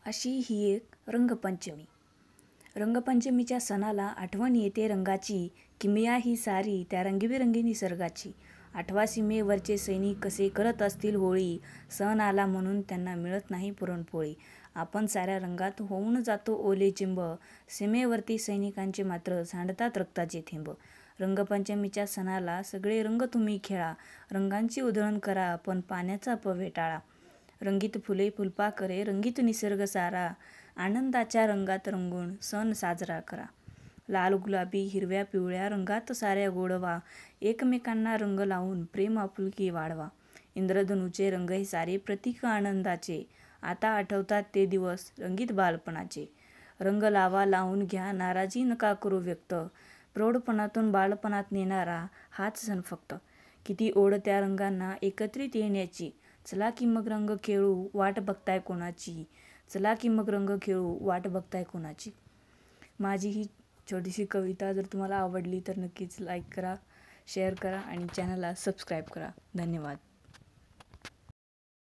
अशी ही एक रंगपंचमी. रंगपंचमीच्या सणाला आठवण येते रंगाची, किमया ही सारी त्या रंगीबेरंगी निसर्गाची. आठवा सीमेवरचे सैनिक कसे करत असतील होळी, सण आला म्हणून त्यांना मिळत नाही पुरणपोळी. आपण साऱ्या रंगात होऊन जातो ओले चिंब, सीमेवरती सैनिकांचे मात्र सांडतात रक्ताचे थेंब. रंगपंचमीच्या सणाला सगळे रंग तुम्ही खेळा, रंगांची उधळण करा पण पाण्याचा अपव्यय टाळा. रंगीत फुले फुलपाखरे रंगीत निसर्ग सारा, आनंदाच्या रंगात रंगून सण साजरा करा. लाल गुलाबी हिरव्या पिवळ्या रंगात साऱ्या गोडवा, एकमेकांना रंग लावून प्रेम आपुलकी वाढवा. इंद्रधनुचे रंग हे सारे प्रतीक आनंदाचे, आता आठवतात ते दिवस रंगीत बालपणाचे. रंग लावा लावून घ्या नाराजी नका करू व्यक्त, प्रौढपणातून बालपणात नेणारा हाच सण फक्त. किती ओढ त्या रंगांना एकत्रित येण्याची, चला की मग रंग खेळू वाट बघताय कोणाची, चला की मग रंग खेळू वाट बघताय कोणाची. माझी ही छोटीशी कविता जर तुम्हाला आवडली तर नक्कीच लाईक करा, शेअर करा आणि चॅनलला सबस्क्राईब करा. धन्यवाद.